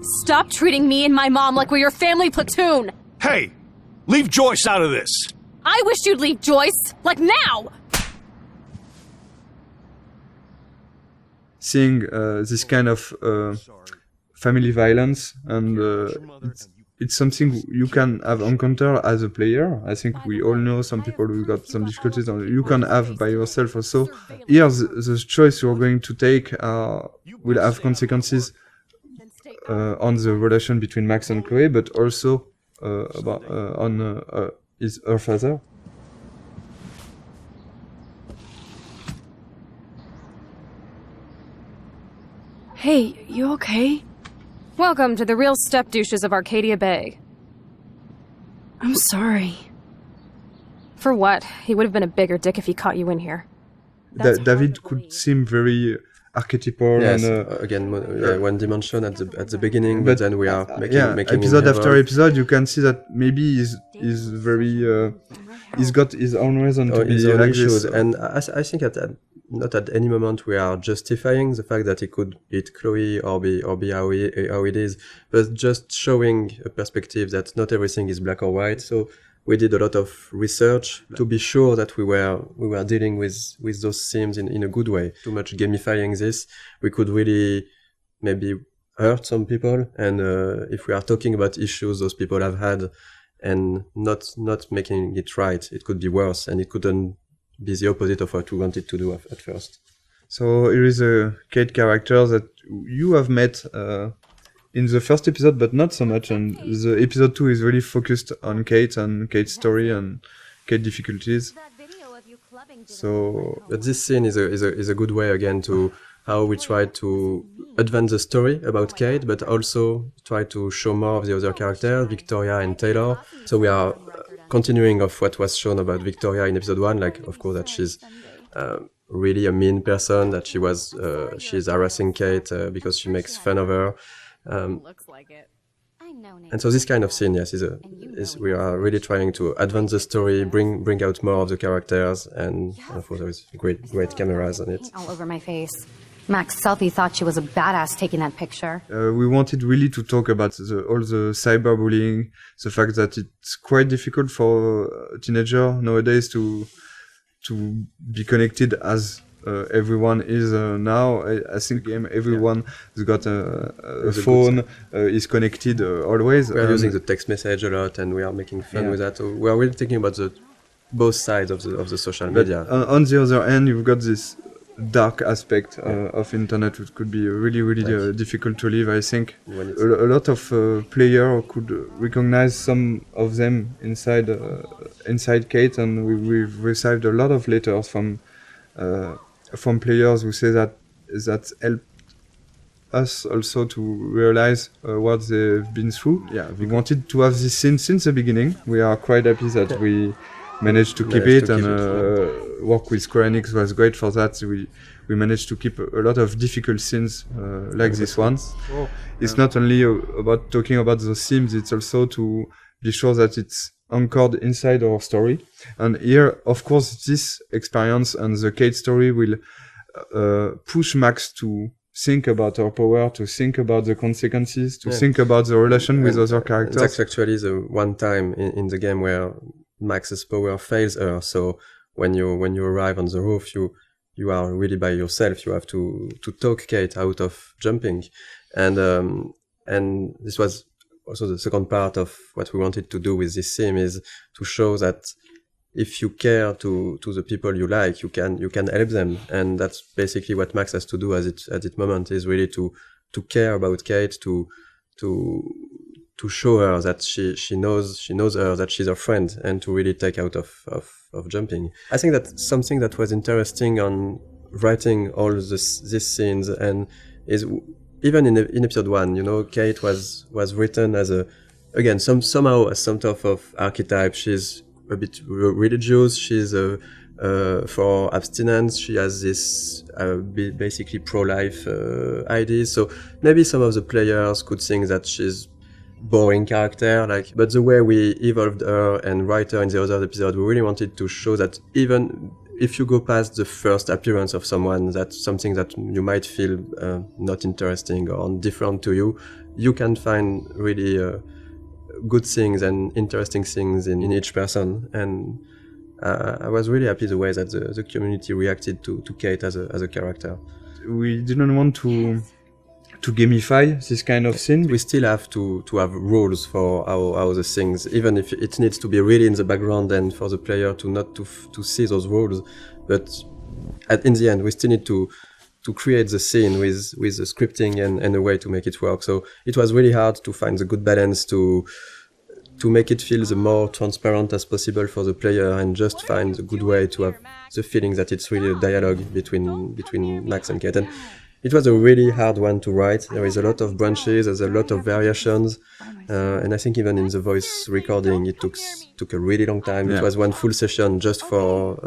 Stop treating me and my mom like we're your family platoon! Hey! Leave Joyce out of this! I wish you'd leave Joyce! Like now! Seeing this kind of family violence, and it's something you can have encountered as a player. I think we all know some people who got some difficulties, and you can have by yourself also. Here, the choice you're going to take will have consequences on the relation between Max and Chloe, but also on her father. Hey, you okay? Welcome to the real step douches of Arcadia Bay. I'm sorry. For what? He would have been a bigger dick if he caught you in here. David could seem very archetypal. Yes, and again, one dimension at the beginning, but then we are making episode after episode, you can see that maybe he's very he's got his own reason to be like issues. this. And I think not at any moment we are justifying the fact that he could hit Chloe or be how it is, but just showing a perspective that not everything is black or white. So we did a lot of research to be sure that we were dealing with those themes in a good way. Too much gamifying this, we could really maybe hurt some people. And if we are talking about issues those people have had and not making it right, it could be worse, and it couldn't be the opposite of what we wanted to do at first. So here is a Kate character that you have met in the first episode, but not so much. And the episode 2 is really focused on Kate and Kate's story and Kate's difficulties. So, but this scene is a good way again to how we try to advance the story about Kate, but also try to show more of the other characters, Victoria and Taylor. So we are continuing of what was shown about Victoria in episode 1, like of course that she's really a mean person, that she's harassing Kate because she makes fun of her. And so this kind of scene, yes, is we are really trying to advance the story, bring out more of the characters, and of course there is great cameras on it. All over my face. Max Selfie thought she was a badass taking that picture. We wanted really to talk about all the cyberbullying, the fact that it's quite difficult for a teenager nowadays to be connected as everyone is now. I think everyone has got a phone, is connected always. We are using the text message a lot, and we are making fun with that. So we are really thinking about both sides of the social media. But on the other hand, you've got this dark aspect of internet, which could be really difficult to live. I think a lot of players could recognize some of them inside Kate, and we've received a lot of letters from players who say that help us also to realize what they've been through. Yeah, we wanted to have this scene since the beginning. We are quite happy that we managed to keep it, and work with Square Enix was great for that. We managed to keep a lot of difficult scenes like this one. It's not only about talking about those themes, it's also to be sure that it's anchored inside our story. And here, of course, this experience and the Kate story will push Max to think about her power, to think about the consequences, to think about the relation with other characters. That's actually the one time in the game where Max's power fails her. So when you arrive on the roof, you are really by yourself. You have to talk Kate out of jumping, and this was also the second part of what we wanted to do with this theme, is to show that if you care to the people you like, you can help them, and that's basically what Max has to do at this moment, is really to care about Kate, to show her that she knows her, that she's her friend, and to really take out of jumping. I think that's something that was interesting on writing all these scenes, and is even in episode 1, Kate was written as somehow as some type of archetype. She's a bit religious. She's for abstinence. She has this basically pro-life ideas. So maybe some of the players could think that she's boring character, but the way we evolved her and write her in the other episode, we really wanted to show that even if you go past the first appearance of someone, that's something that you might feel not interesting or different to you, you can find really good things and interesting things in each person. And I was really happy the way that the community reacted to Kate as a character. We didn't want to gamify this kind of scene. We still have to have rules for how the things, even if it needs to be really in the background and for the player to not to see those rules. But in the end, we still need to create the scene with the scripting and a way to make it work. So it was really hard to find the good balance to make it feel the more transparent as possible for the player and just find the good way to have the feeling that it's really a dialogue between Max and Kate. And it was a really hard one to write. There is a lot of branches, there's a lot of variations, and I think even in the voice recording it took a really long time. It was one full session just for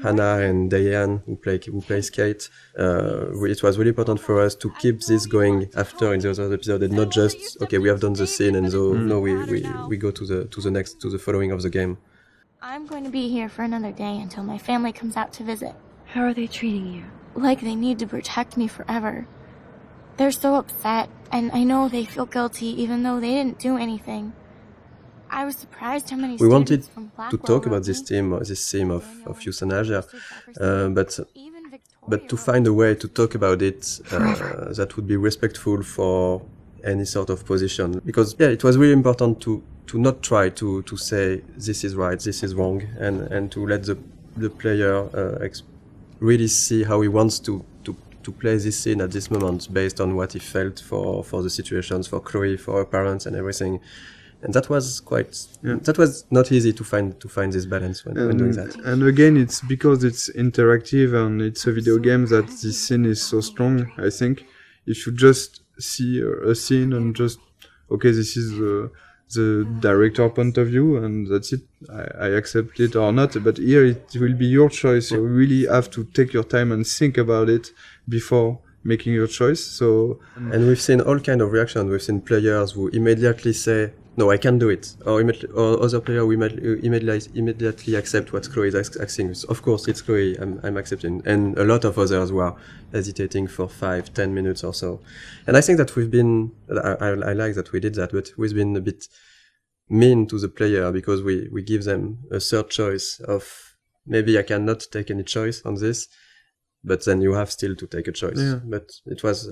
Hannah and Diane, who plays Kate. It was really important for us to keep this going after in the other episode, and not just okay, we have done the scene and so no, we go to the following of the game. I'm going to be here for another day until my family comes out to visit. How are they treating you? Like they need to protect me forever. They're so upset, and I know they feel guilty even though they didn't do anything. I was surprised how many we wanted from to Blackwell talk about wrote this me. theme of euthanasia, but to find a way to talk about it that would be respectful for any sort of position, because it was really important to not try to say this is right, this is wrong, and to let the player really see how he wants to play this scene at this moment based on what he felt for the situations, for Chloe, for her parents and everything. And that was that was not easy to find this balance when doing that. And again, it's because it's interactive and it's a video game that this scene is so strong. I think if you just see a scene and just okay, this is the director point of view and that's it, I accept it or not. But here it will be your choice. You really have to take your time and think about it before making your choice. So and we've seen all kind of reactions. We've seen players who immediately say, no, I can't do it. Or other player who immediately accept what Chloe is asking. Of course, it's Chloe, I'm accepting. And a lot of others who are hesitating for 5-10 minutes or so. And I think that we've been, I like that we did that, but we've been a bit mean to the player because we give them a third choice of maybe I cannot take any choice on this, but then you have still to take a choice. Yeah. But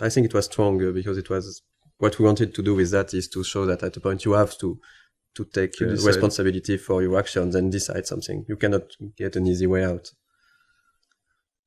I think it was stronger because it was, what we wanted to do with that is to show that at a point you have to take responsibility for your actions and decide something. You cannot get an easy way out.